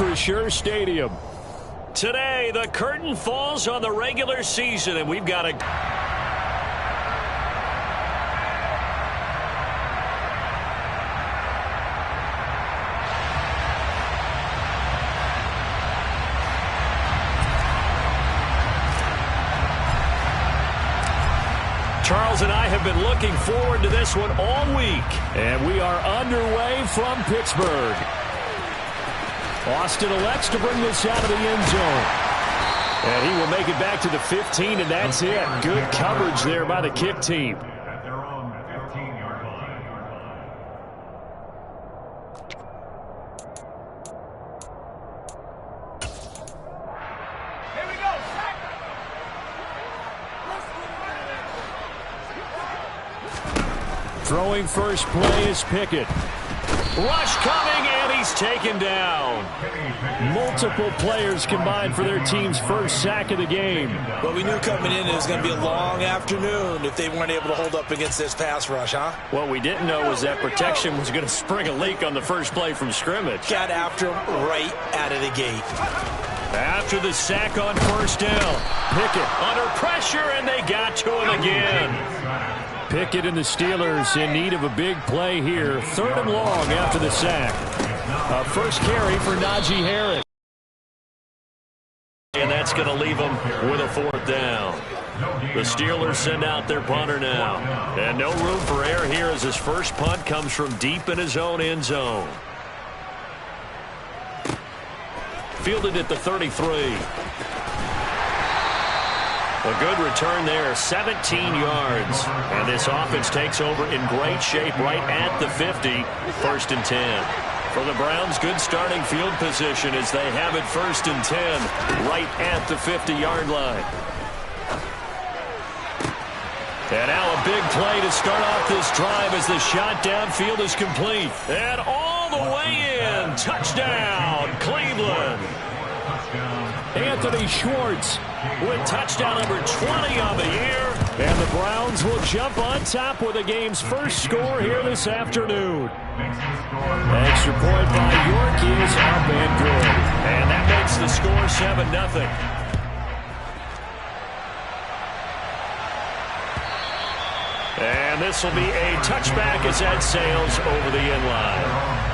Acrisure Stadium. Today, the curtain falls on the regular season, and we've got a... Charles and I have been looking forward to this one all week, and we are underway from Pittsburgh. Austin elects to bring this out of the end zone. And he will make it back to the 15, and that's it. Good coverage there by the kick team. Throwing first play is Pickett. Rush coming, and he's taken down. Multiple players combined for their team's first sack of the game. Well, we knew coming in it was going to be a long afternoon if they weren't able to hold up against this pass rush, huh? What we didn't know was that protection was going to spring a leak on the first play from scrimmage. Got after him right out of the gate. After the sack on first down, Pickett under pressure, and they got to him again. Pickett and the Steelers in need of a big play here. 3rd and long after the sack. First carry for Najee Harris. And that's going to leave them with a 4th down. The Steelers send out their punter now. And no room for error here as his first punt comes from deep in his own end zone. Fielded at the 33. A good return there, 17 yards. And this offense takes over in great shape right at the 50, 1st and 10. For the Browns, good starting field position as they have it 1st and 10 right at the 50-yard line. And now a big play to start off this drive as the shot downfield is complete. And all the way in, touchdown, Cleveland. Anthony Schwartz with touchdown number 20 on the year. And the Browns will jump on top with the game's first score here this afternoon. Extra point by York is up and good. And that makes the score 7-0. And this will be a touchback as that sails over the end line.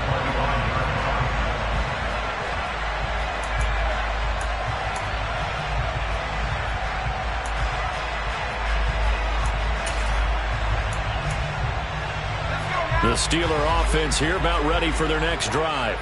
The Steeler offense here about ready for their next drive.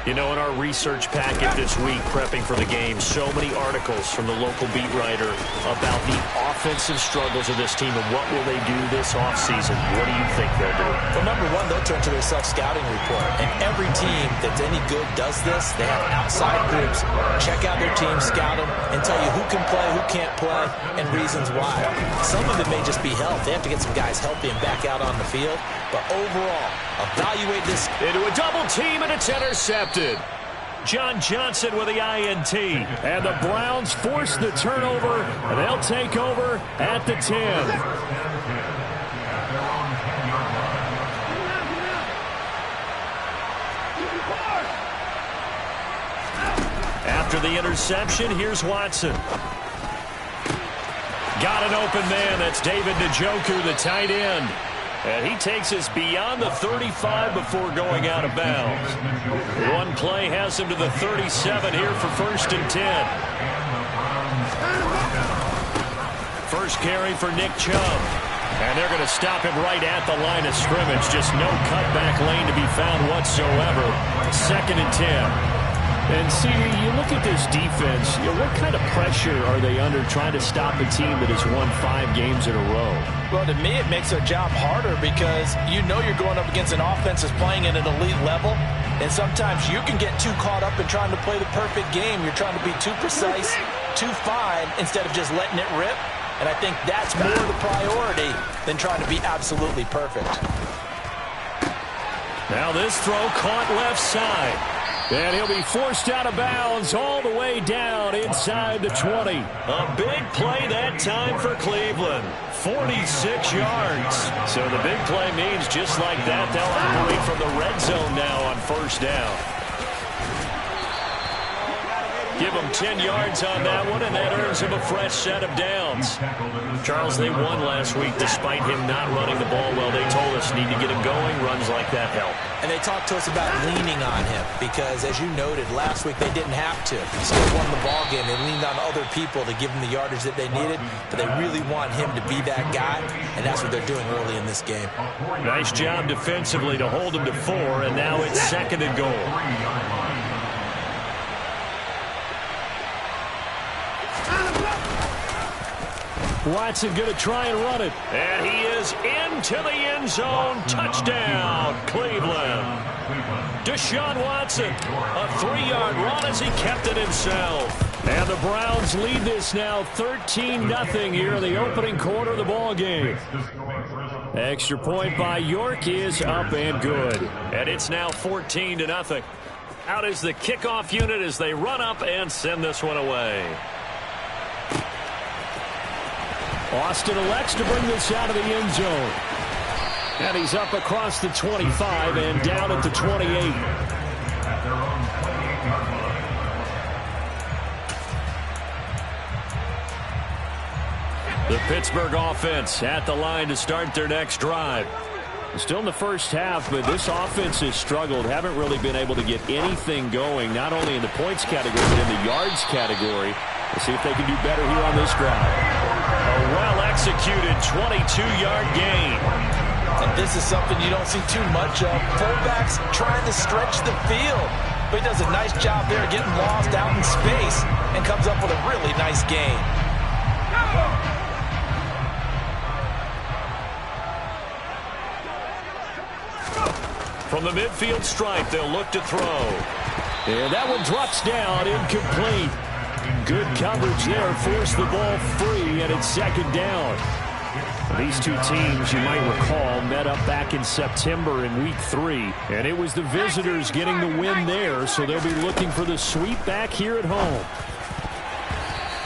You know, in our research packet this week, prepping for the game, so many articles from the local beat writer about the offensive struggles of this team and what will they do this offseason. What do you think they'll do? Well, number one, they'll turn to their self-scouting report. And every team that's any good does this. They have outside groups check out their team, scout them, and tell you who can play, who can't play, and reasons why. Some of it may just be health. They have to get some guys healthy and back out on the field. But overall, evaluate this. Into a double team, and it's intercepted. John Johnson with the INT. And the Browns force the turnover, and they'll take over at the 10. After the interception, here's Watson. Got an open man. That's David Njoku, the tight end. And he takes us beyond the 35 before going out of bounds. One play has him to the 37 here for 1st and 10. First carry for Nick Chubb. And they're going to stop him right at the line of scrimmage. Just no cutback lane to be found whatsoever. 2nd and 10. And see, you look at this defense, what kind of pressure are they under trying to stop a team that has won 5 games in a row? Well, to me, it makes their job harder because you know you're going up against an offense that's playing at an elite level. And sometimes you can get too caught up in trying to play the perfect game. You're trying to be too precise, too fine, instead of just letting it rip. And I think that's more the priority than trying to be absolutely perfect. Now this throw caught left side. And he'll be forced out of bounds all the way down inside the 20. A big play that time for Cleveland. 46 yards. So the big play means just like that, they'll operate from the red zone now on 1st down. Give him 10 yards on that one, and that earns him a fresh set of downs. Charles, they won last week despite him not running the ball well. They told us need to get him going. Runs like that help. And they talked to us about leaning on him because, as you noted, last week they didn't have to. They still won the ball game. They leaned on other people to give them the yardage that they needed, but they really want him to be that guy, and that's what they're doing early in this game. Nice job defensively to hold him to 4, and now it's 2nd and goal. Watson going to try and run it. And he is into the end zone. Touchdown, Cleveland. Deshaun Watson, a 3-yard run as he kept it himself. And the Browns lead this now 13-0 here in the opening quarter of the ball game. Extra point by York is up and good. And it's now 14-0. Out is the kickoff unit as they run up and send this one away. Austin elects to bring this out of the end zone. And he's up across the 25 and down at the 28. The Pittsburgh offense at the line to start their next drive. Still in the first half, but this offense has struggled. Haven't really been able to get anything going, not only in the points category, but in the yards category. Let's see if they can do better here on this drive. A well-executed 22-yard gain. And this is something you don't see too much of. Fullbacks trying to stretch the field. But he does a nice job there getting lost out in space and comes up with a really nice gain. From the midfield stripe, they'll look to throw. And that one drops down, incomplete. Good coverage there, forced the ball free, and it's 2nd down. These two teams, you might recall, met up back in September in Week 3, and it was the visitors getting the win there, so they'll be looking for the sweep back here at home.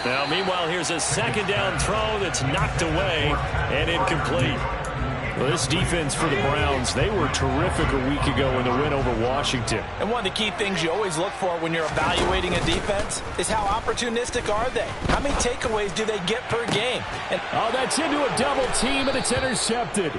Now, meanwhile, here's a 2nd down throw that's knocked away and incomplete. Well, this defense for the Browns, they were terrific a week ago in the win over Washington. And one of the key things you always look for when you're evaluating a defense is how opportunistic are they? How many takeaways do they get per game? And that's into a double team, and it's intercepted.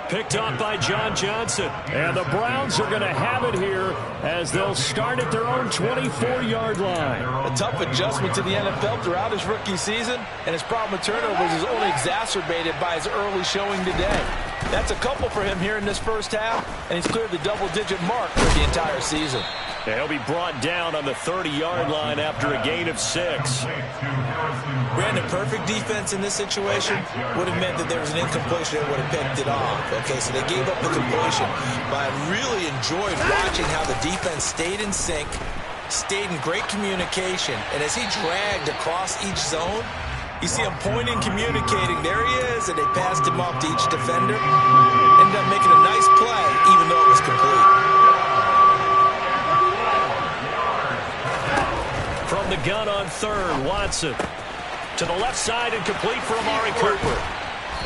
Picked up by John Johnson. And the Browns are going to have it here as they'll start at their own 24-yard line. A tough adjustment to the NFL throughout his rookie season, and his problem with turnovers is only exacerbated by his early showing today. That's a couple for him here in this first half, and he's cleared the double-digit mark for the entire season. He'll be brought down on the 30-yard line after a gain of 6. Brandon, perfect defense in this situation would have meant that there was an incompletion that would have picked it off. Okay, so they gave up the completion. But I really enjoyed watching how the defense stayed in sync, stayed in great communication, and as he dragged across each zone, you see him pointing, communicating. There he is, and they passed him off to each defender. Ended up making a nice play, even though it was complete. From the gun on 3rd, Watson. To the left side and complete for Amari Cooper.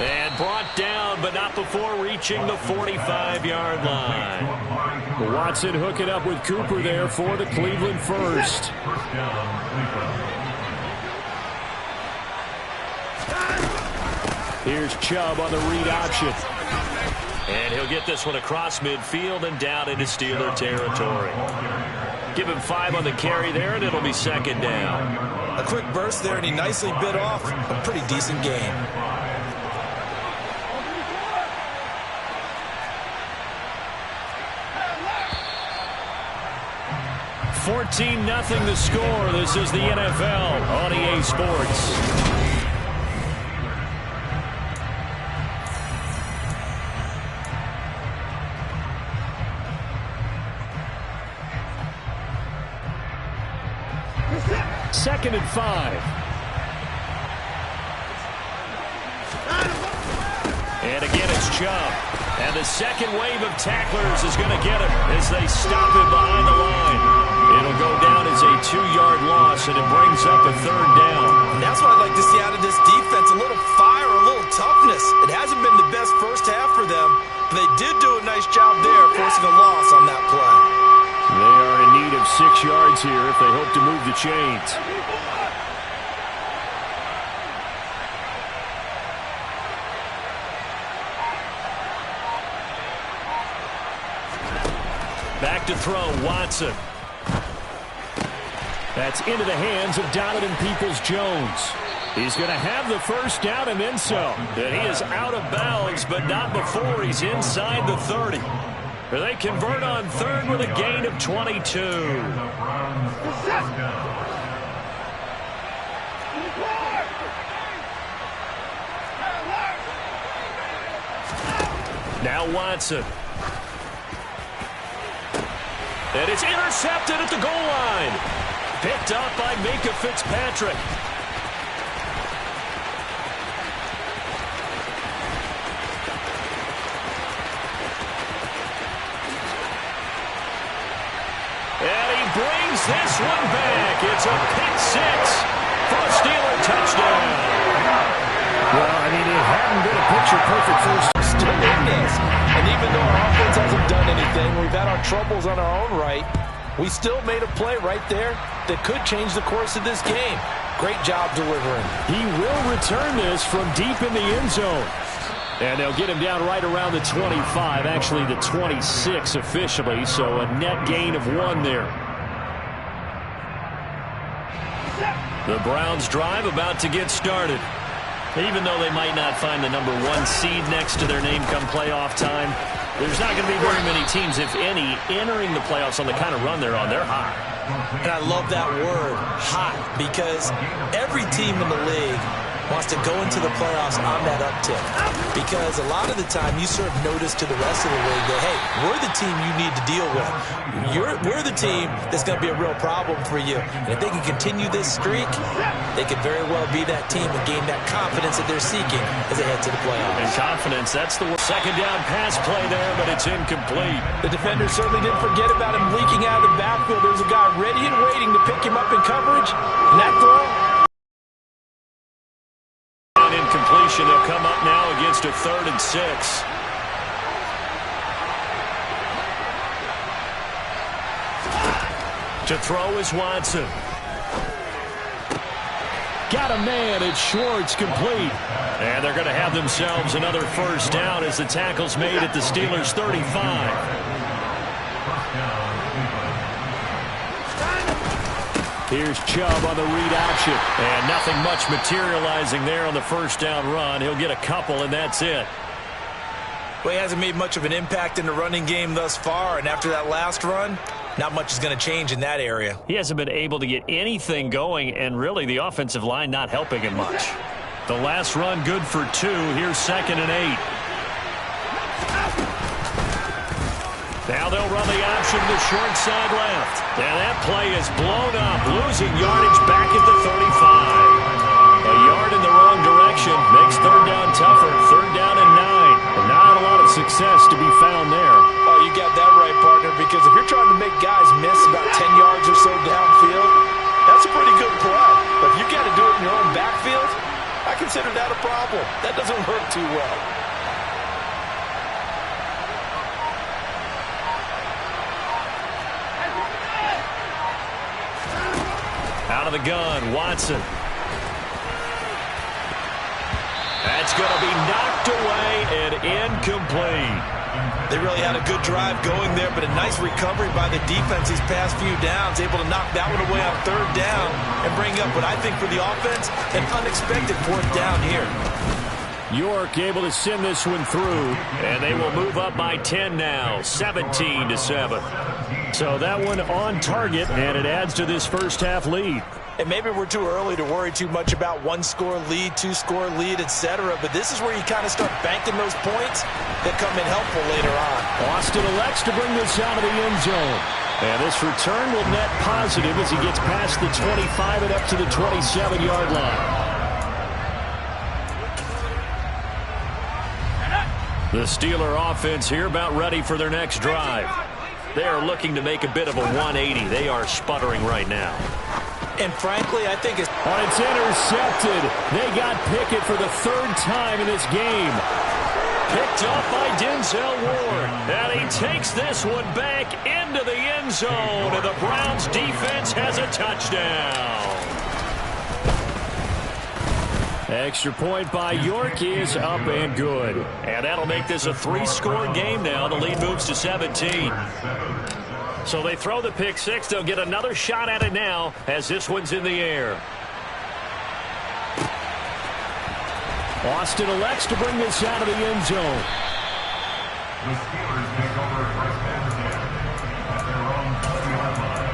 And brought down, but not before reaching the 45-yard line. Watson hooking up with Cooper there for the Cleveland first. Here's Chubb on the read option. And he'll get this one across midfield and down into Steeler territory. Give him 5 on the carry there, and it'll be 2nd down. A quick burst there, and he nicely bit off a pretty decent gain. $14-0 the score. This is the NFL on EA Sports. Second and 5. And again, it's Chubb. And the second wave of tacklers is going to get him as they stop him behind the line. It'll go down as a 2-yard loss, and it brings up a 3rd down. And that's what I'd like to see out of this defense, a little fire, a little toughness. It hasn't been the best first half for them, but they did do a nice job there forcing a loss on that play. They are in need gain of 6 yards here if they hope to move the chains. Back to throw, Watson. That's into the hands of Donovan Peoples-Jones. He's going to have the first down and then some. And he is out of bounds, but not before he's inside the 30. They convert on third with a gain of 22. Now Watson. And it's intercepted at the goal line. Picked up by Minkah Fitzpatrick. And he brings this one back. It's a pick six for a Steeler touchdown. Well, I mean, it hadn't been a picture-perfect first. Still in this. And even though our offense hasn't done anything, we've had our troubles on our own right, we still made a play right there that could change the course of this game. Great job delivering. He will return this from deep in the end zone. And they'll get him down right around the 25, actually the 26 officially, so a net gain of 1 there. The Browns drive about to get started. Even though they might not find the number 1 seed next to their name come playoff time, there's not going to be very many teams, if any, entering the playoffs on the kind of run they're on. They're hot. And I love that word, hot, because every team in the league wants to go into the playoffs on that uptick. Because a lot of the time you serve notice to the rest of the league that, hey, we're the team you need to deal with. We're the team that's going to be a real problem for you. And if they can continue this streak, they could very well be that team and gain that confidence that they're seeking as they head to the playoffs. And confidence, that's the word. Second down pass play there, but it's incomplete. The defender certainly didn't forget about him leaking out of the backfield. There's a guy ready and waiting to pick him up in coverage. And that throw, incompletion. They'll come up now against a 3rd and 6. To throw is Watson. Got a man. It's Schwartz, complete. And they're going to have themselves another first down as the tackle's made at the Steelers' 35. Here's Chubb on the read option. And nothing much materializing there on the first down run. He'll get a couple, and that's it. Well, he hasn't made much of an impact in the running game thus far, and after that last run, not much is going to change in that area. He hasn't been able to get anything going, and really the offensive line not helping him much. The last run good for 2. Here's 2nd and 8. Now they'll run the option to the short side left. And that play is blown up, losing yardage back at the 35. A yard in the wrong direction makes 3rd down tougher. 3rd down and 9. And not a lot of success to be found there. Oh, you got that right, partner, because if you're trying to make guys miss about 10 yards or so downfield, that's a pretty good play. But if you got to do it in your own backfield, I consider that a problem. That doesn't work too well. Out of the gun, Watson. That's going to be knocked away and incomplete. They really had a good drive going there, but a nice recovery by the defense these past few downs, able to knock that one away on 3rd down and bring up what I think for the offense, an unexpected 4th down here. York able to send this one through, and they will move up by 10 now, 17-7. So that one on target, and it adds to this first half lead. And maybe we're too early to worry too much about 1-score lead, 2-score lead, etc. But this is where you kind of start banking those points that come in helpful later on. Austin elects to bring this out of the end zone. And this return will net positive as he gets past the 25 and up to the 27-yard line. The Steeler offense here about ready for their next drive. They are looking to make a bit of a 180. They are sputtering right now. And frankly, I think it's intercepted. They got Pickett for the 3rd time in this game. picked off by Denzel Ward. And he takes this one back into the end zone. And the Browns defense has a touchdown. Extra point by York is up and good. And that'll make this a 3-score game now. The lead moves to 17. So they throw the pick six. They'll get another shot at it now as this one's in the air. Austin elects to bring this out of the end zone. The Steelers take over first and 10 at their own 20-yard line.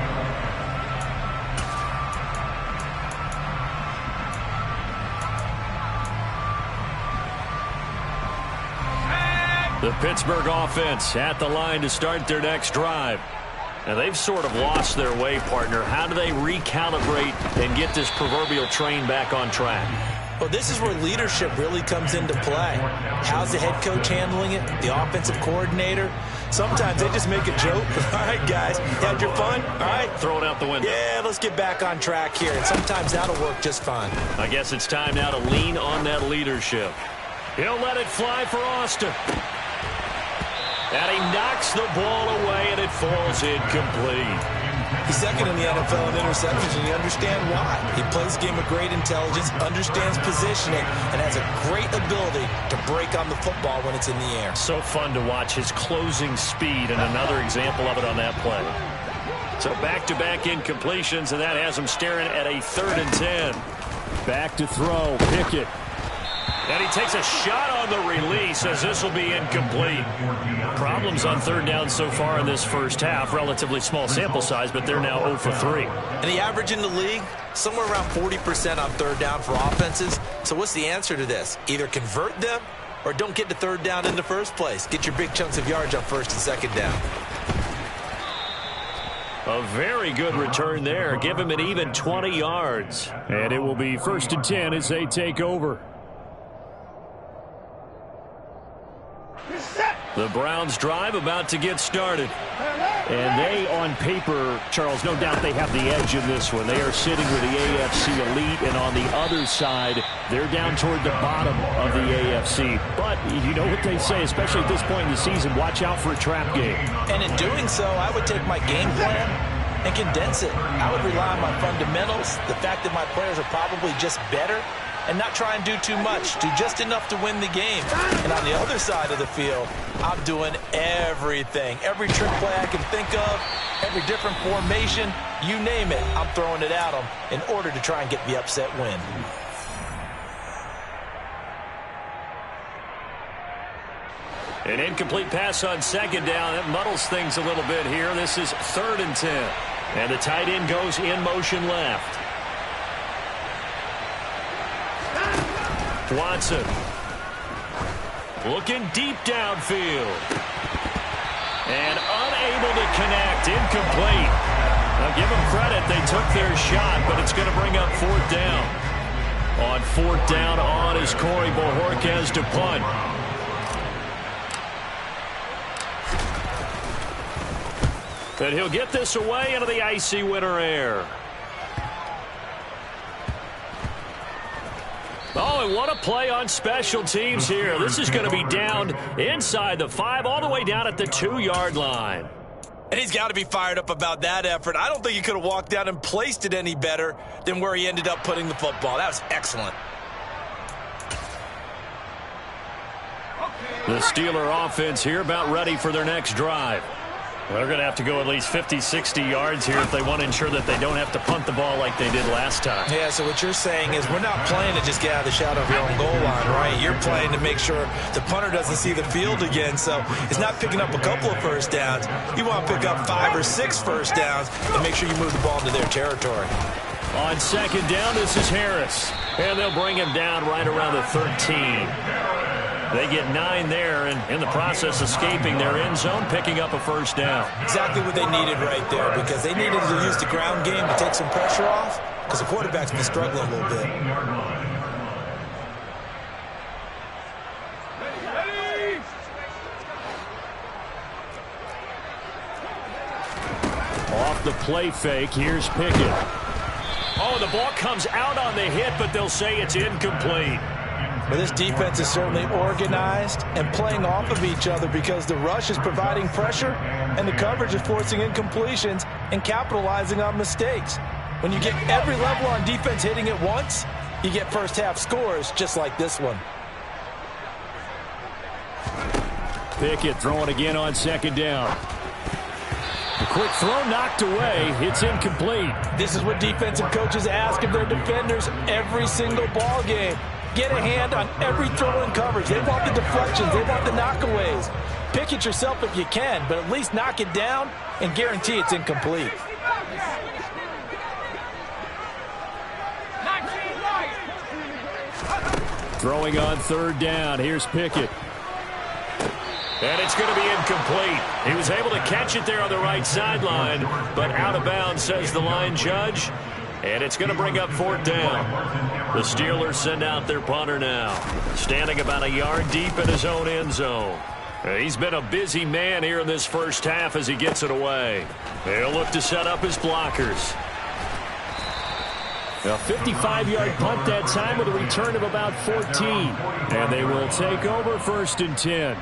The Pittsburgh offense at the line to start their next drive. Now they've sort of lost their way, partner. How do they recalibrate and get this proverbial train back on track? Well, this is where leadership really comes into play. How's the head coach handling it? The offensive coordinator? Sometimes they just make a joke. All right, guys, had your fun? All right. Throw it out the window. Yeah, let's get back on track here. And sometimes that'll work just fine. I guess it's time now to lean on that leadership. He'll let it fly for Austin. And he knocks the ball away, and it falls incomplete. He's second in the NFL in interceptions, and you understand why. He plays a game of great intelligence, understands positioning, and has a great ability to break on the football when it's in the air. So fun to watch his closing speed, and another example of it on that play. So back-to-back incompletions, and that has him staring at a 3rd and 10. Back to throw, Pickett. And he takes a shot on the release as this will be incomplete. Problems on 3rd down so far in this first half. Relatively small sample size, but they're now 0 for 3. And the average in the league, somewhere around 40% on 3rd down for offenses. So what's the answer to this? Either convert them or don't get to 3rd down in the first place. Get your big chunks of yards on 1st and 2nd down. A very good return there. Give him an even 20 yards. And it will be 1st and 10 as they take over. The Browns drive about to get started. And they, on paper, Charles, no doubt they have the edge in this one. They are sitting with the AFC elite, and on the other side, they're down toward the bottom of the AFC. But you know what they say, especially at this point in the season, watch out for a trap game. And in doing so, I would take my game plan and condense it. I would rely on my fundamentals, the fact that my players are probably just better, and not try and do too much. Do just enough to win the game. And on the other side of the field, I'm doing everything. Every trick play I can think of, every different formation, you name it, I'm throwing it at them in order to try and get the upset win. An incomplete pass on 2nd down. That muddles things a little bit here. This is 3rd and 10. And the tight end goes in motion left. Watson looking deep downfield and unable to connect. Incomplete. Now give them credit, they took their shot, but it's going to bring up 4th down. On 4th down on is Corey Bojorquez to punt. And he'll get this away into the icy winter air. Oh, and what a play on special teams here. This is going to be down inside the 5, all the way down at the 2-yard line. And he's got to be fired up about that effort. I don't think he could have walked down and placed it any better than where he ended up putting the football. That was excellent. The Steeler offense here about ready for their next drive. They're going to have to go at least 50, 60 yards here if they want to ensure that they don't have to punt the ball like they did last time. Yeah, so what you're saying is we're not playing to just get out of the shadow of your own goal line, right? You're playing to make sure the punter doesn't see the field again. So it's not picking up a couple of 1st downs. You want to pick up 5 or 6 1st downs and make sure you move the ball into their territory. On 2nd down, this is Harris. And they'll bring him down right around the 13. They get 9 there, and in the process escaping their end zone, picking up a 1st down. Exactly what they needed right there, because they needed to use the ground game to take some pressure off, because the quarterback's been struggling a little bit. Off the play fake, here's Pickett. Oh, the ball comes out on the hit, but they'll say it's incomplete. But this defense is certainly organized and playing off of each other because the rush is providing pressure and the coverage is forcing incompletions and capitalizing on mistakes. When you get every level on defense hitting at once, you get first half scores just like this one. Pickett throwing again on second down. The quick throw knocked away. It's incomplete. This is what defensive coaches ask of their defenders every single ball game. Get a hand on every throw and coverage. They want the deflections. They want the knockaways. Pick it yourself if you can, but at least knock it down and guarantee it's incomplete. Throwing on third down. Here's Pickett. And it's going to be incomplete. He was able to catch it there on the right sideline, but out of bounds, says the line judge. And it's going to bring up fourth down. The Steelers send out their punter now, standing about a yard deep in his own end zone. He's been a busy man here in this first half as he gets it away. He'll look to set up his blockers. A 55-yard punt that time with a return of about 14. And they will take over first and 10.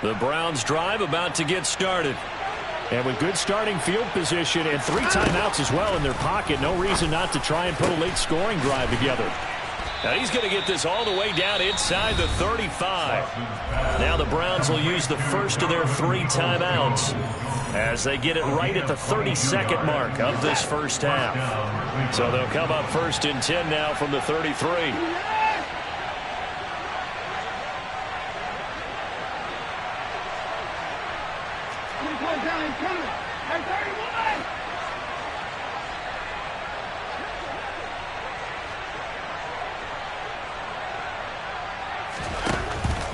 The Browns drive about to get started. And with good starting field position and 3 timeouts as well in their pocket, no reason not to try and put a late scoring drive together. Now he's going to get this all the way down inside the 35. Now the Browns will use the first of their 3 timeouts as they get it right at the 32nd mark of this first half. So they'll come up first and 10 now from the 33.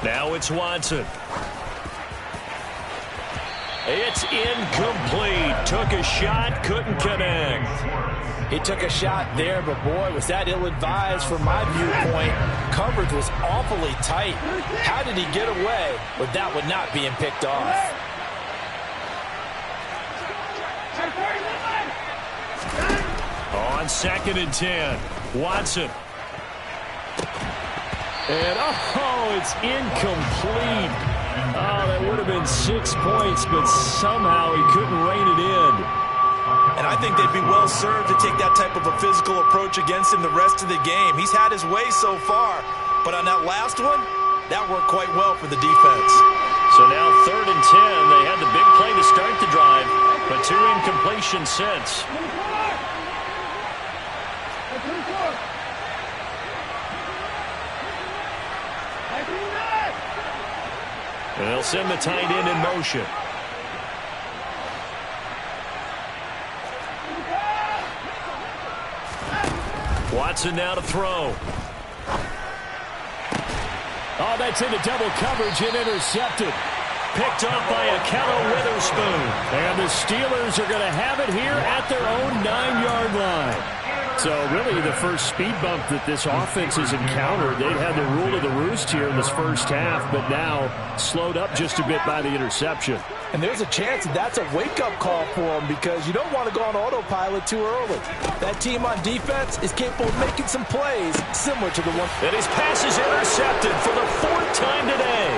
Now it's Watson. It's incomplete. Took a shot, couldn't connect. He took a shot there, but boy, was that ill-advised from my viewpoint. Coverage was awfully tight. How did he get away with that one not being picked off? On second and 10, Watson. And, it's incomplete. Oh, that would have been 6 points, but somehow he couldn't rein it in. And I think they'd be well served to take that type of a physical approach against him the rest of the game. He's had his way so far, but on that last one, that worked quite well for the defense. So now third and 10. They had the big play to start the drive, but 2 incompletions since. And they'll send the tight end in motion. Watson now to throw. Oh, that's into double coverage and intercepted. Picked up by Ahkello Witherspoon. And the Steelers are going to have it here at their own 9-yard line. So really the first speed bump that this offense has encountered, they'd had the rule of the roost here in this first half, but now slowed up just a bit by the interception. And there's a chance that that's a wake-up call for them because you don't want to go on autopilot too early. That team on defense is capable of making some plays similar to the one. And his pass is intercepted for the 4th time today.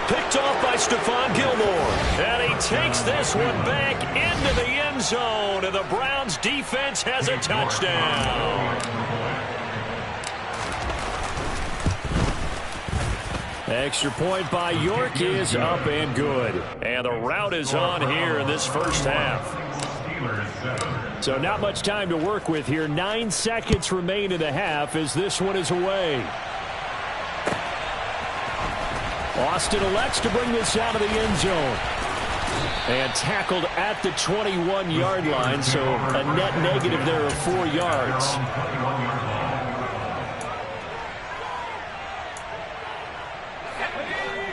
Picked off by Stephon Gilmore. And he takes this one back into the end zone. And the Browns defense has a touchdown. Extra point by York is up and good. And the route is on here in this first half. So not much time to work with here. 9 seconds remain in the half as this one is away. Austin elects to bring this out of the end zone. And tackled at the 21-yard line, so a net negative there of 4 yards.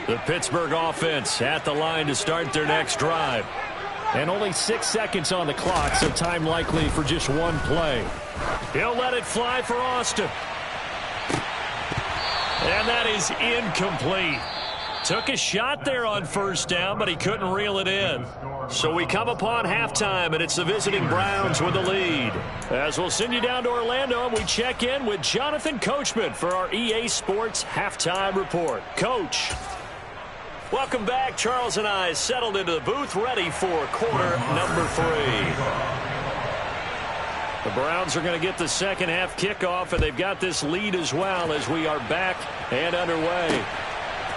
The Pittsburgh offense at the line to start their next drive. And only 6 seconds on the clock, so time likely for just one play. He'll let it fly for Austin. And that is incomplete. Took a shot there on first down, but he couldn't reel it in. So we come upon halftime, and it's the visiting Browns with the lead. As we'll send you down to Orlando, and we check in with Jonathan Coachman for our EA Sports Halftime Report. Coach. Welcome back. Charles and I settled into the booth, ready for quarter number 3. The Browns are going to get the second half kickoff, and they've got this lead as well as we are back and underway.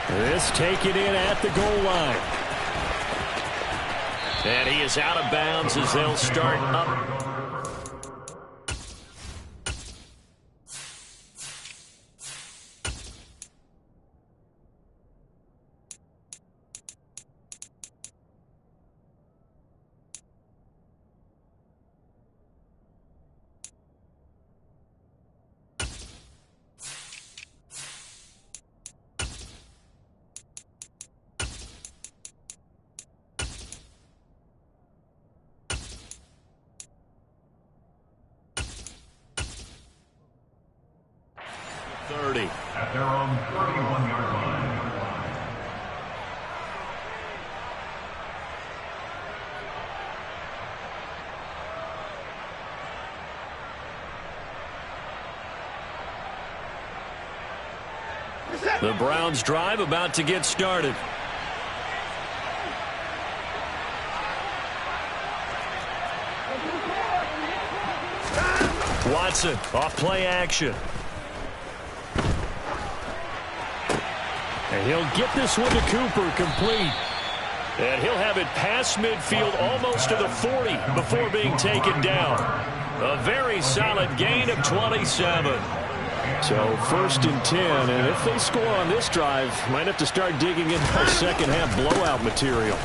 This taken in at the goal line. And he is out of bounds as they'll start up. At their own 31-yard line. The Browns drive about to get started. Watson off play action. And he'll get this one to Cooper, complete. And he'll have it past midfield almost to the 40 before being taken down. A very solid gain of 27. So 1st and 10, and if they score on this drive, might have to start digging into our second half blowout material.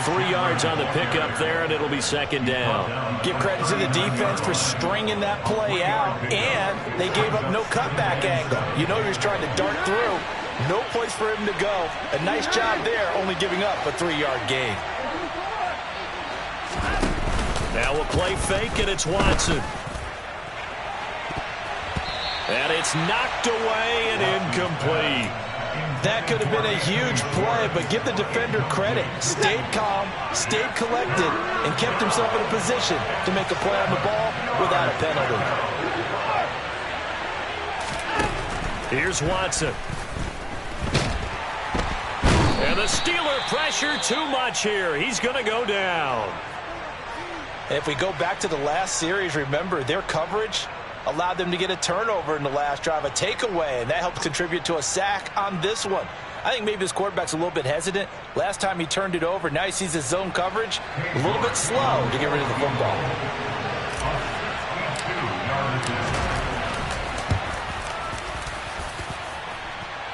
3 yards on the pickup there, and it'll be second down. Give credit to the defense for stringing that play out, and they gave up no cutback angle. You know he was trying to dart through. No place for him to go. A nice job there, only giving up a 3-yard gain. Now a play fake, and it's Watson. And it's knocked away and incomplete. That could have been a huge play, but give the defender credit. Stayed calm, stayed collected, and kept himself in a position to make a play on the ball without a penalty. Here's Watson. And the Steeler pressure too much here. He's going to go down. If we go back to the last series, remember, their coverage allowed them to get a turnover in the last drive, a takeaway, and that helped contribute to a sack on this one. I think maybe this quarterback's a little bit hesitant. Last time he turned it over, now he sees his zone coverage a little bit slow to get rid of the football.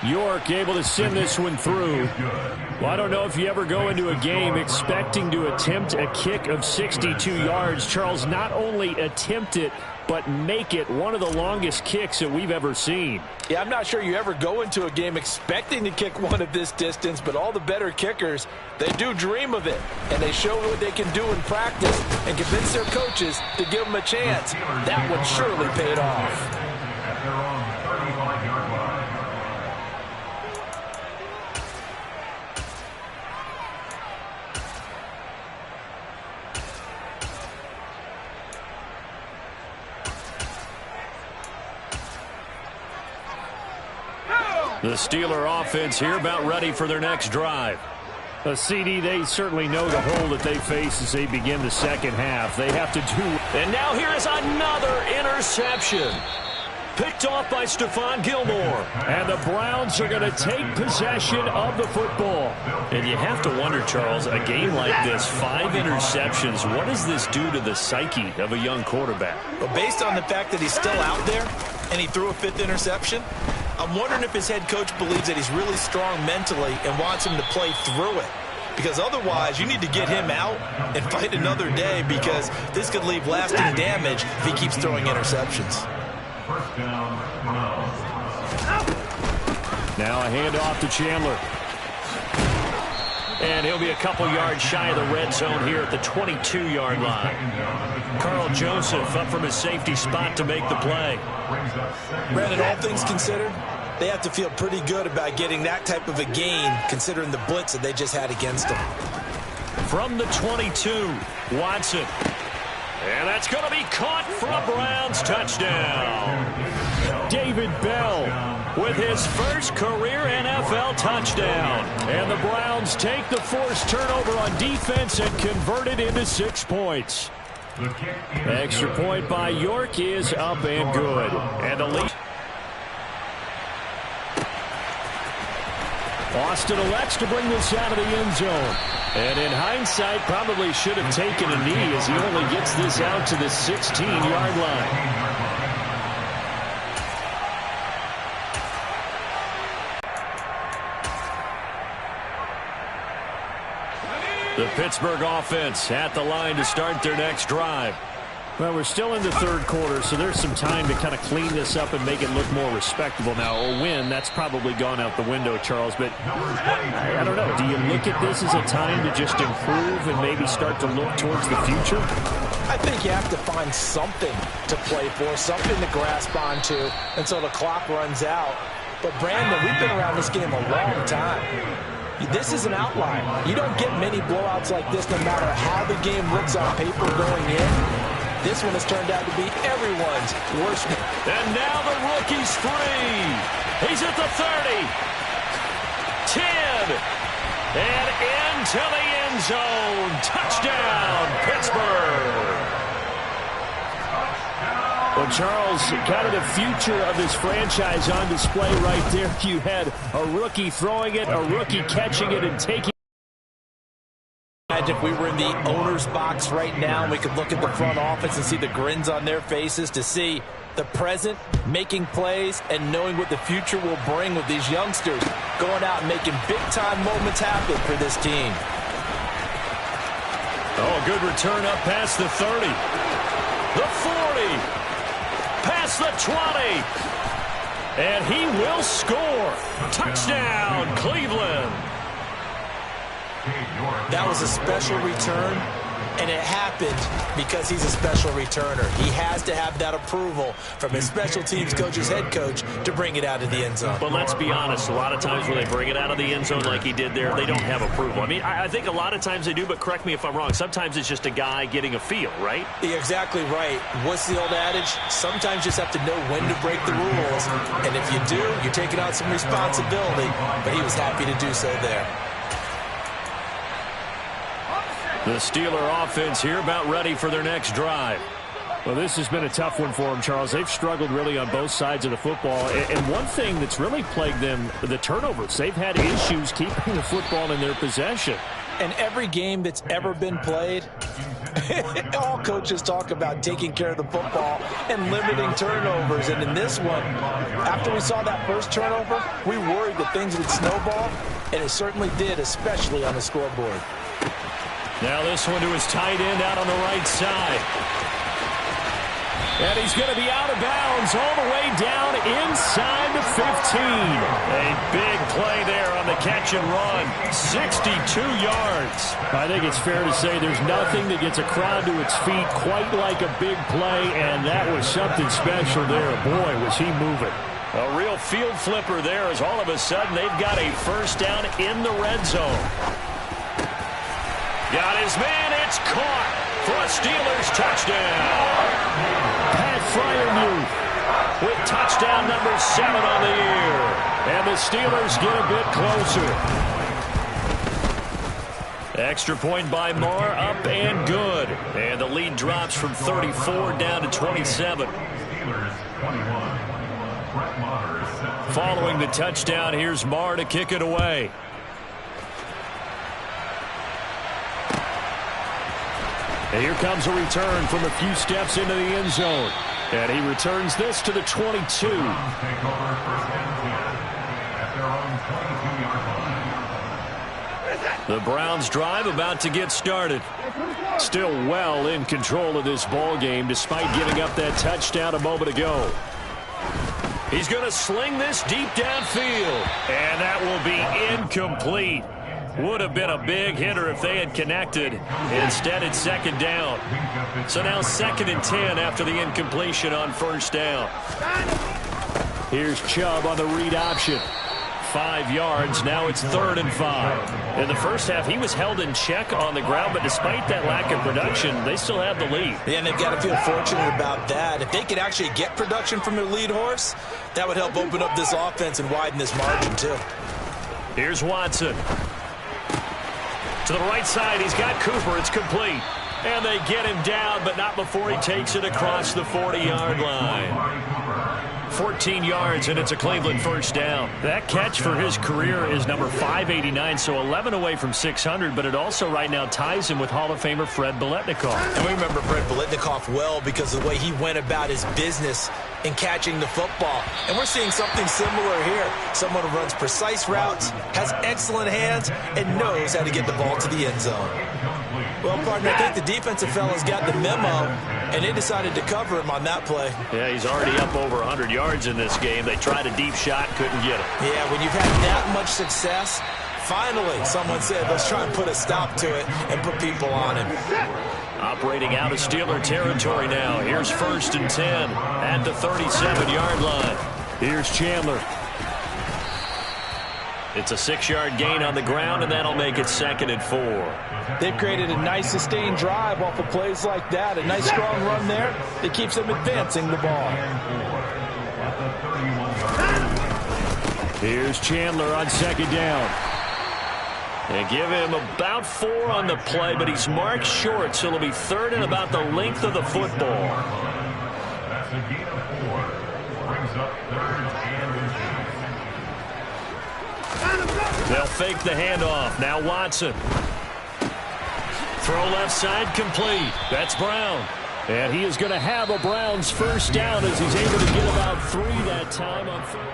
York able to send this one through. Well, I don't know if you ever go into a game expecting to attempt a kick of 62 yards. Charles, not only attempt it, but make it one of the longest kicks that we've ever seen. Yeah, I'm not sure you ever go into a game expecting to kick one of this distance, but all the better kickers, they do dream of it, and they show what they can do in practice and convince their coaches to give them a chance. That one surely paid off. At their own 35-yard line. The Steeler offense here about ready for their next drive. A CD, they certainly know the hole that they face as they begin the second half. They have to do. And now here is another interception. Picked off by Stephon Gilmore. And the Browns are going to take possession of the football. And you have to wonder, Charles, a game like this, 5 interceptions, what does this do to the psyche of a young quarterback? But based on the fact that he's still out there and he threw a 5th interception, I'm wondering if his head coach believes that he's really strong mentally and wants him to play through it. Because otherwise, you need to get him out and fight another day, because this could leave lasting damage if he keeps throwing interceptions. First down, no. Now a handoff to Chandler. And he'll be a couple yards shy of the red zone here at the 22-yard line. Carl Joseph up from his safety spot to make the play. Brandon, all things considered, They have to feel pretty good about getting that type of a gain, considering the blitz that they just had against them. From the 22, Watson. And that's going to be caught for a Browns touchdown. David Bell with his first career NFL touchdown. And the Browns take the forced turnover on defense and convert it into 6 points. Extra point by York is up and good. And a lead. Austin elects to bring this out of the end zone. And in hindsight, probably should have taken a knee as he only gets this out to the 16-yard line. The Pittsburgh offense at the line to start their next drive. Well, we're still in the third quarter, so there's some time to kind of clean this up and make it look more respectable. Now, a win, that's probably gone out the window, Charles, but I don't know. Do you look at this as a time to just improve and maybe start to look towards the future? I think you have to find something to play for, something to grasp onto until the clock runs out. But, Brandon, we've been around this game a long time. This is an outlier. You don't get many blowouts like this no matter how the game looks on paper going in. This one has turned out to be everyone's worst. And now the rookie's free. He's at the 30. 10. And into the end zone. Touchdown, Pittsburgh. Well, Charles, kind of the future of this franchise on display right there. You had a rookie throwing it, a rookie catching it and taking it. Imagine if we were in the owner's box right now and we could look at the front office and see the grins on their faces, to see the present making plays and knowing what the future will bring with these youngsters going out and making big-time moments happen for this team. Oh, good return up past the 30. The 40. Past the 20. And he will score. Touchdown, Cleveland. That was a special return, and it happened because he's a special returner. He has to have that approval from his special teams coach's head coach to bring it out of the end zone. But let's be honest, a lot of times when they bring it out of the end zone like he did there, they don't have approval. I mean, I think a lot of times they do, but correct me if I'm wrong. Sometimes it's just a guy getting a feel, right? You're exactly right. What's the old adage? Sometimes you just have to know when to break the rules, and if you do, you're taking on some responsibility, but he was happy to do so there. The Steeler offense here about ready for their next drive. Well, this has been a tough one for them, Charles. They've struggled really on both sides of the football. And one thing that's really plagued them, the turnovers. They've had issues keeping the football in their possession. And every game that's ever been played, all coaches talk about taking care of the football and limiting turnovers. And in this one, after we saw that first turnover, we worried that things would snowball, and it certainly did, especially on the scoreboard. Now this one to his tight end out on the right side. And he's going to be out of bounds all the way down inside the 15. A big play there on the catch and run. 62 yards. I think it's fair to say there's nothing that gets a crowd to its feet quite like a big play, and that was something special there. Boy, was he moving. A real field flipper there as all of a sudden they've got a first down in the red zone. Got his man, it's caught for a Steelers touchdown. Pat Freiermuth with touchdown number 7 on the year. And the Steelers get a bit closer. Extra point by Marr, up and good. And the lead drops from 34 down to 27. Following the touchdown, here's Marr to kick it away. And here comes a return from a few steps into the end zone. And he returns this to the 22. The Browns drive about to get started. Still well in control of this ball game despite giving up that touchdown a moment ago. He's going to sling this deep downfield. And that will be incomplete. Would have been a big hitter if they had connected. Instead, it's second down. So now 2nd and 10 after the incompletion on first down. Here's Chubb on the read option. 5 yards. Now it's 3rd and 5. In the first half, he was held in check on the ground, but despite that lack of production, they still have the lead. Yeah, and they've got to feel fortunate about that. If they could actually get production from their lead horse, that would help open up this offense and widen this margin, too. Here's Watson. To the right side, he's got Cooper. It's complete. And they get him down, but not before he takes it across the 40-yard line. 14 yards, and it's a Cleveland first down. That catch for his career is number 589, so 11 away from 600, but it also right now ties him with Hall of Famer Fred Biletnikoff. And we remember Fred Biletnikoff well because of the way he went about his business in catching the football. And we're seeing something similar here. Someone who runs precise routes, has excellent hands, and knows how to get the ball to the end zone. Well, partner, I think the defensive fellas got the memo, and they decided to cover him on that play. Yeah, he's already up over 100 yards in this game. They tried a deep shot, couldn't get it. Yeah, when you've had that much success, finally someone said, let's try and put a stop to it and put people on him. Operating out of Steeler territory now. Here's 1st and 10 at the 37-yard line. Here's Chandler. It's a 6-yard gain on the ground, and that'll make it 2nd and 4. They've created a nice sustained drive off of plays like that. A nice strong run there. It keeps them advancing the ball. Here's Chandler on 2nd down. They give him about 4 on the play, but he's marked short, so it'll be 3rd and about the length of the football. That's a gain of 4. Brings up 3rd and inches. They'll fake the handoff. Now Watson. Throw left side complete. That's Brown. And he is going to have a Browns first down as he's able to get about 3 that time on 3rd.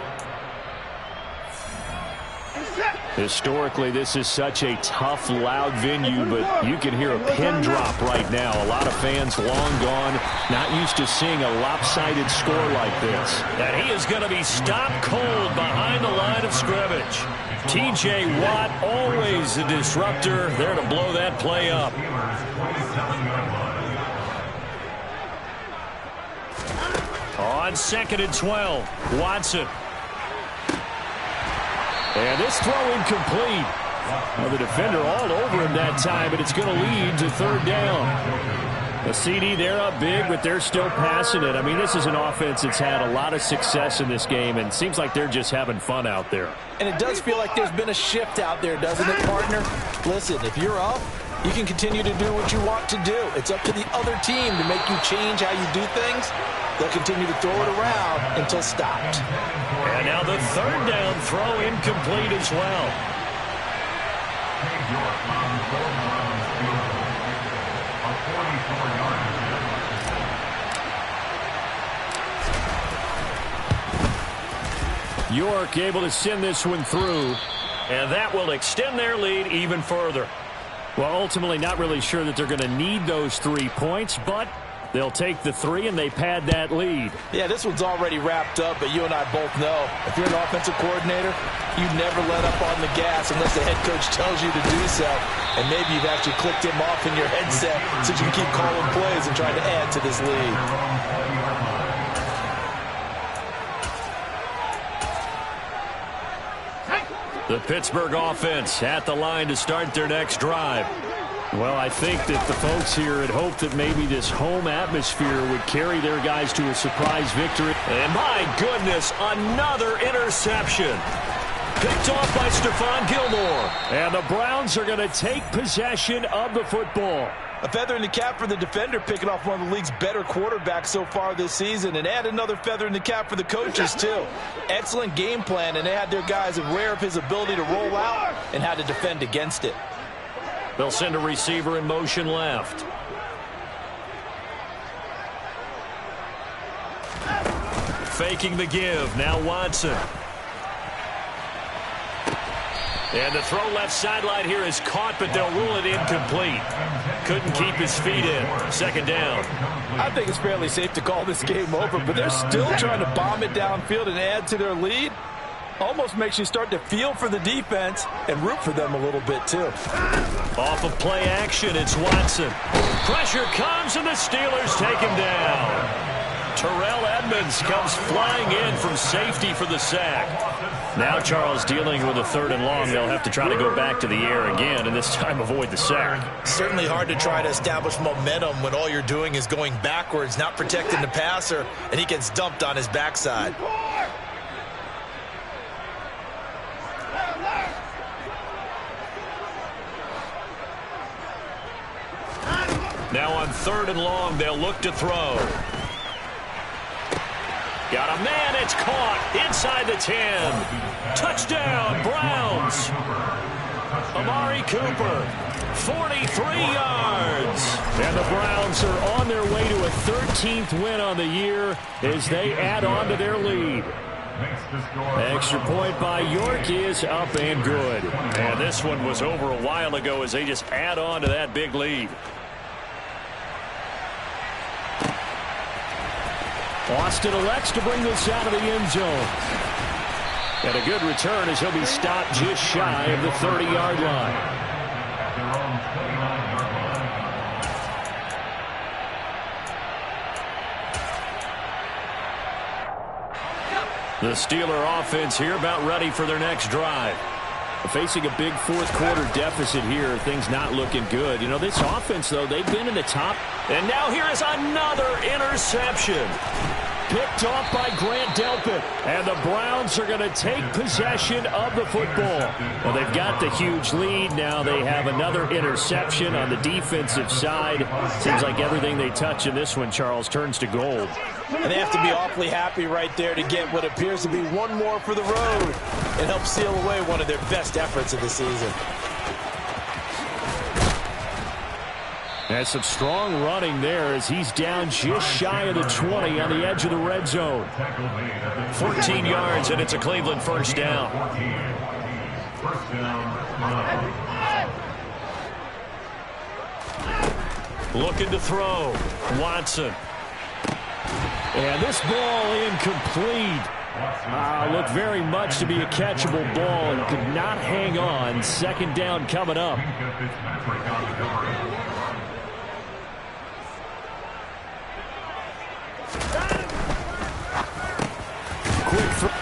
Historically, this is such a tough, loud venue, but you can hear a pin drop right now. A lot of fans long gone, not used to seeing a lopsided score like this. And he is going to be stopped cold behind the line of scrimmage. T.J. Watt, always a disruptor, there to blow that play up. On 2nd and 12, Watson. And this throw incomplete. Well, the defender all over him that time, but it's going to lead to 3rd down. The CD, they're up big, but they're still passing it. I mean, this is an offense that's had a lot of success in this game, and it seems like they're just having fun out there. And it does feel like there's been a shift out there, doesn't it, partner? Listen, if you're up, you can continue to do what you want to do. It's up to the other team to make you change how you do things. They'll continue to throw it around until stopped. And now the 3rd down throw incomplete as well. York able to send this one through, and that will extend their lead even further. Well, ultimately not really sure that they're going to need those 3 points, but they'll take the 3 and they pad that lead. Yeah, this one's already wrapped up, but you and I both know if you're an offensive coordinator, you never let up on the gas unless the head coach tells you to do so. And maybe you've actually clicked him off in your headset so you can keep calling plays and trying to add to this lead. The Pittsburgh offense at the line to start their next drive. Well, I think that the folks here had hoped that maybe this home atmosphere would carry their guys to a surprise victory. And my goodness, another interception. Picked off by Stephon Gilmore. And the Browns are going to take possession of the football. A feather in the cap for the defender, picking off one of the league's better quarterbacks so far this season, and add another feather in the cap for the coaches, too. Excellent game plan, and they had their guys aware of his ability to roll out and how to defend against it. They'll send a receiver in motion left. Faking the give. Now Watson. And the throw left sideline here is caught, but they'll rule it incomplete. Couldn't keep his feet in. 2nd down. I think it's fairly safe to call this game over, but they're still trying to bomb it downfield and add to their lead. Almost makes you start to feel for the defense and root for them a little bit, too. Off of play action, it's Watson. Pressure comes, and the Steelers take him down. Terrell Edmunds comes flying in from safety for the sack. Now Charles dealing with a 3rd and long. They'll have to try to go back to the air again, and this time avoid the sack. Certainly hard to try to establish momentum when all you're doing is going backwards, not protecting the passer, and he gets dumped on his backside. Now on 3rd and long, they'll look to throw. Got a man, it's caught inside the 10. Touchdown, Browns. Amari Cooper, 43 yards. And the Browns are on their way to a 13th win on the year as they add on to their lead. Extra point by York is up and good. And this one was over a while ago as they just add on to that big lead. Austin elects to bring this out of the end zone. And a good return as he'll be stopped just shy of the 30-yard line. The Steeler offense here about ready for their next drive. Facing a big fourth-quarter deficit here, things not looking good. You know, this offense, though, they've been in the top. And now here is another interception. Picked off by Grant Delpit. And the Browns are going to take possession of the football. Well, they've got the huge lead. Now they have another interception on the defensive side. Seems like everything they touch in this one, Charles, turns to gold. And they have to be awfully happy right there to get what appears to be one more for the road and help seal away one of their best efforts of the season. And some strong running there as he's down just shy of the 20 on the edge of the red zone. 14 yards, and it's a Cleveland first down. Looking to throw. Watson. And this ball incomplete. Looked very much to be a catchable ball and could not hang on. 2nd down coming up.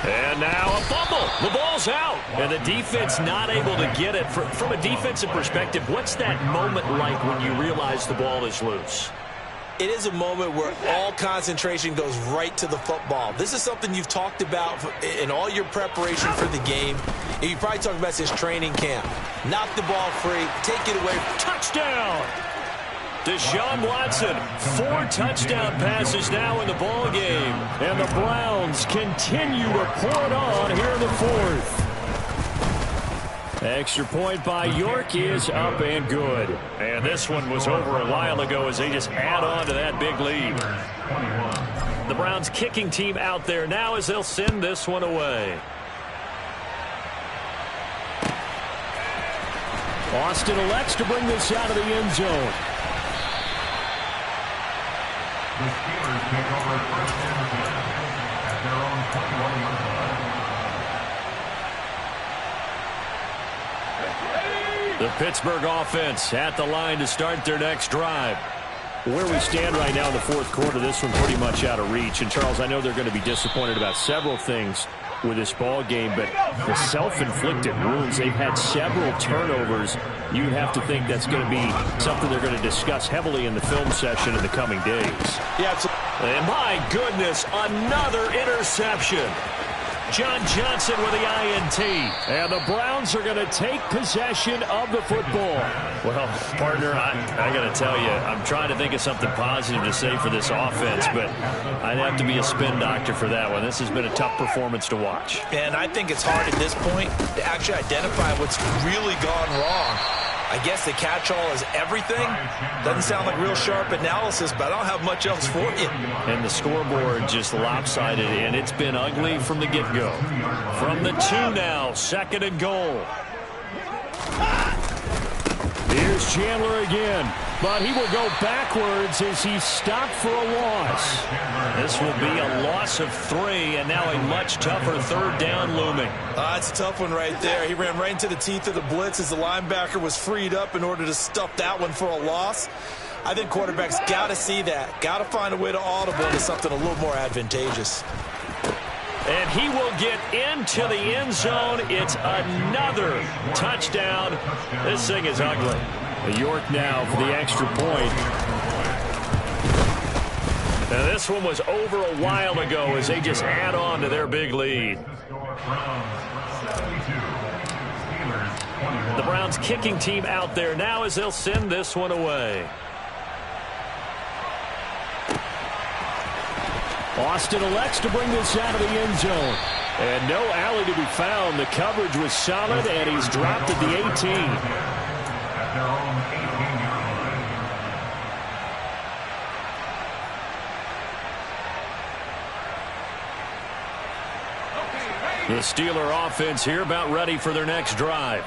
And now a fumble. The ball's out. And the defense not able to get it. From a defensive perspective, what's that moment like when you realize the ball is loose? It is a moment where all concentration goes right to the football. This is something you've talked about in all your preparation for the game. And you probably talked about this training camp. Knock the ball free, take it away. Touchdown! Deshaun Watson, 4 touchdown passes now in the ball game. And the Browns continue to pour it on here in the 4th. Extra point by York is up and good. And this one was over a while ago as they just add on to that big lead. The Browns kicking team out there now as they'll send this one away. Austin elects to bring this out of the end zone. The Steelers take over 1st and 10 at their own 21-yard line. The Pittsburgh offense at the line to start their next drive. Where we stand right now in the 4th quarter, this one pretty much out of reach. And, Charles, I know they're going to be disappointed about several things with this ball game, but the self-inflicted wounds, they've had several turnovers. You'd have to think that's going to be something they're going to discuss heavily in the film session in the coming days. Yeah, and my goodness, another interception. John Johnson with the INT. And the Browns are going to take possession of the football. Well, partner, I got to tell you, I'm trying to think of something positive to say for this offense, but I'd have to be a spin doctor for that one. This has been a tough performance to watch. And I think it's hard at this point to actually identify what's really gone wrong. I guess the catch-all is everything. Doesn't sound like real sharp analysis, but I don't have much else for you. And the scoreboard just lopsided, and it's been ugly from the get-go. From the 2 now, 2nd and goal. Here's Chandler again, but he will go backwards as he's stopped for a loss. This will be a loss of 3, and now a much tougher 3rd down looming. It's a tough one right there. He ran right into the teeth of the blitz as the linebacker was freed up in order to stuff that one for a loss. I think quarterbacks got to see that. Got to find a way to audible into something a little more advantageous. And he will get into the end zone. It's another touchdown. This thing is ugly. York now for the extra point. Now this one was over a while ago as they just add on to their big lead. The Browns kicking team out there now as they'll send this one away. Austin elects to bring this out of the end zone. And no alley to be found. The coverage was solid, and he's dropped at the 18. At their own 18-yard line. The Steeler offense here about ready for their next drive.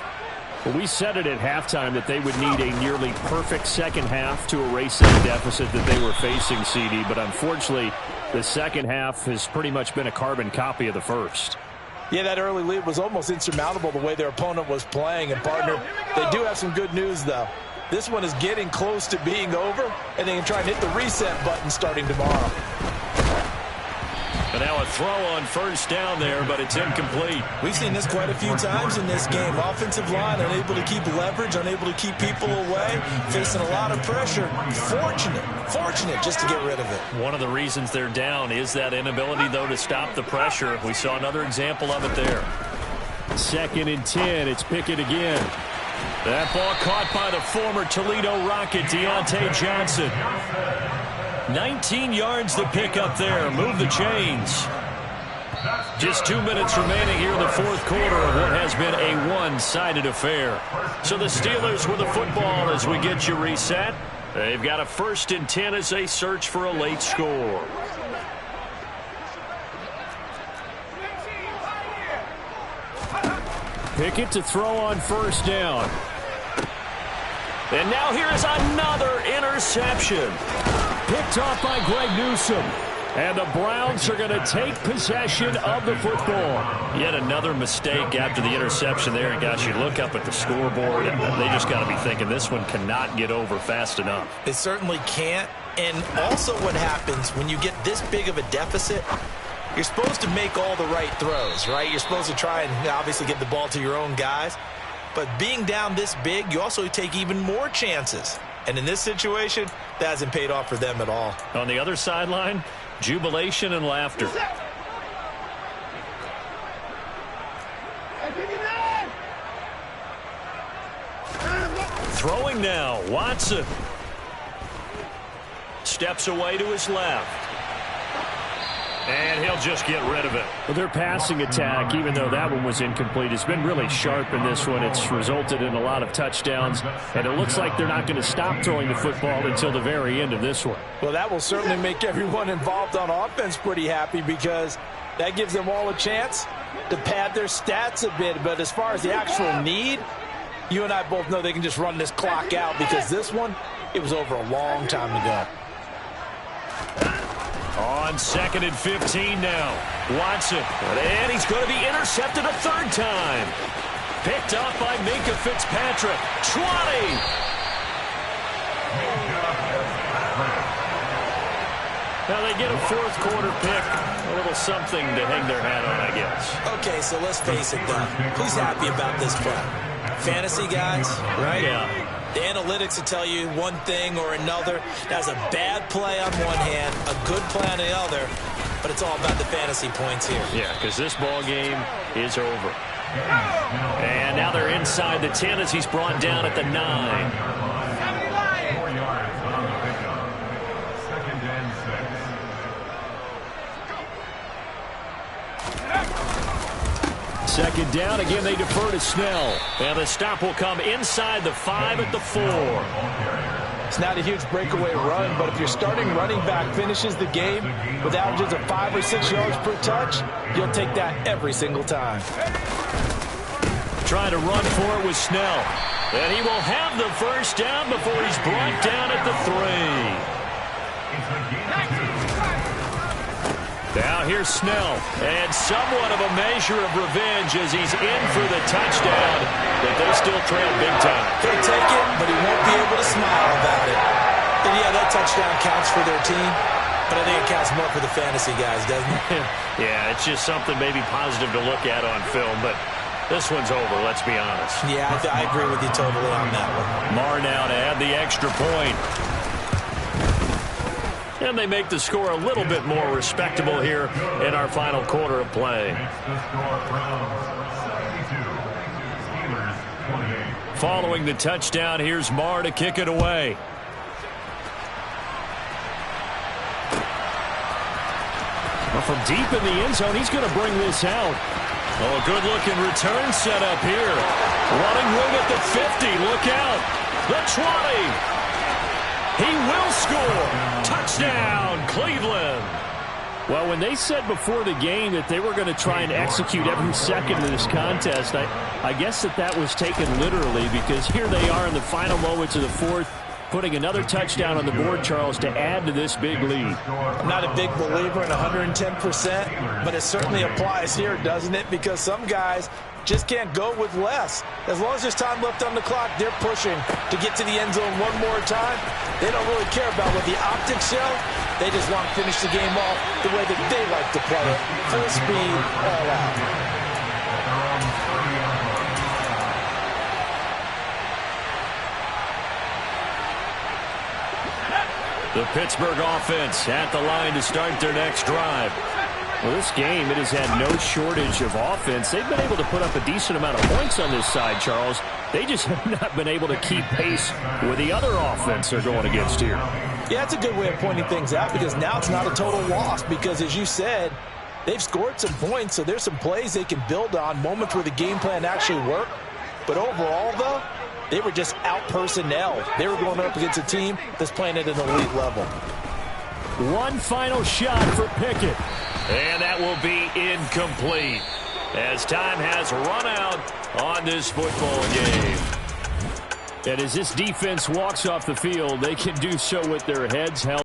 Well, we said it at halftime that they would need a nearly perfect second half to erase that deficit that they were facing, CD. But unfortunately, the second half has pretty much been a carbon copy of the first. Yeah, that early lead was almost insurmountable the way their opponent was playing. And, partner, they do have some good news, though. This one is getting close to being over, and they can try and hit the reset button starting tomorrow. And now a throw on first down there, but it's incomplete. We've seen this quite a few times in this game. Offensive line unable to keep leverage, unable to keep people away, facing a lot of pressure. Fortunate just to get rid of it. One of the reasons they're down is that inability, though, to stop the pressure. We saw another example of it there. 2nd and 10. It's Pickett again. That ball caught by the former Toledo Rocket, Deontay Johnson. 19 yards to pick up there. Move the chains. Just 2 minutes remaining here in the fourth quarter of what has been a one-sided affair. So the Steelers with the football as we get you reset. They've got a 1st and 10 as they search for a late score. Pickett to throw on first down. And now here is another interception. Picked off by Greg Newsome. And the Browns are going to take possession of the football. Yet another mistake after the interception there. And, gosh, you look up at the scoreboard, and they just got to be thinking this one cannot get over fast enough. It certainly can't. And also what happens when you get this big of a deficit, you're supposed to make all the right throws, right? You're supposed to try and obviously get the ball to your own guys. But being down this big, you also take even more chances. And in this situation, that hasn't paid off for them at all. On the other sideline, jubilation and laughter. Throwing now, Watson. Steps away to his left. And he'll just get rid of it. Well, their passing attack, even though that one was incomplete, has been really sharp in this one. It's resulted in a lot of touchdowns, and it looks like they're not going to stop throwing the football until the very end of this one. Well, that will certainly make everyone involved on offense pretty happy because that gives them all a chance to pad their stats a bit. But as far as the actual need, you and I both know they can just run this clock out because this one, it was over a long time ago. On 2nd and 15 now. Watson. And he's going to be intercepted a third time. Picked off by Minkah Fitzpatrick. 20. Now they get a fourth quarter pick. A little something to hang their hat on, I guess. Okay, so let's face it, though. Who's happy about this play? Fantasy guys, right? Yeah. The analytics will tell you one thing or another. That's a bad play on one hand, a good play on the other, but it's all about the fantasy points here. Yeah, because this ball game is over. And now they're inside the 10 as he's brought down at the 9. 4 yards on the pickup. 2nd and 6. 2nd down. Again, they defer to Snell. And the stop will come inside the 5 at the 4. It's not a huge breakaway run, but if your starting running back finishes the game with averages of 5 or 6 yards per touch, you'll take that every single time. Trying to run for it with Snell. And he will have the first down before he's brought down at the 3. Now here's Snell, and somewhat of a measure of revenge as he's in for the touchdown, but they still trail big time. He'll take it, but he won't be able to smile about it. And yeah, that touchdown counts for their team, but I think it counts more for the fantasy guys, doesn't it? Yeah, it's just something maybe positive to look at on film, but this one's over, let's be honest. Yeah, I agree with you totally on that one. Marr now to add the extra point. And they make the score a little bit more respectable here in our final quarter of play. Following the touchdown, here's Marr to kick it away. Well, from deep in the end zone, he's going to bring this out. Oh, a good-looking return set up here. Running room at the 50. Look out. The 20. He will score. Touchdown, Cleveland. Well, when they said before the game that they were going to try and execute every second of this contest, I guess that was taken literally, because here they are in the final moments of the fourth, putting another touchdown on the board, Charles, to add to this big lead. I'm not a big believer in 110%, but it certainly applies here, doesn't it? Because some guys just can't go with less. As long as there's time left on the clock, they're pushing to get to the end zone one more time. They don't really care about what the optics show. They just want to finish the game off the way that they like to play it. Full speed, all out. The Pittsburgh offense at the line to start their next drive. Well, this game, it has had no shortage of offense. They've been able to put up a decent amount of points on this side, Charles. They just have not been able to keep pace with the other offense they're going against here. Yeah, that's a good way of pointing things out, because now it's not a total loss, because as you said, they've scored some points, so there's some plays they can build on, moments where the game plan actually worked. But overall, though, they were just out-personnel. They were going up against a team that's playing at an elite level. One final shot for Pickett. And that will be incomplete, as time has run out on this football game. And as this defense walks off the field, they can do so with their heads held.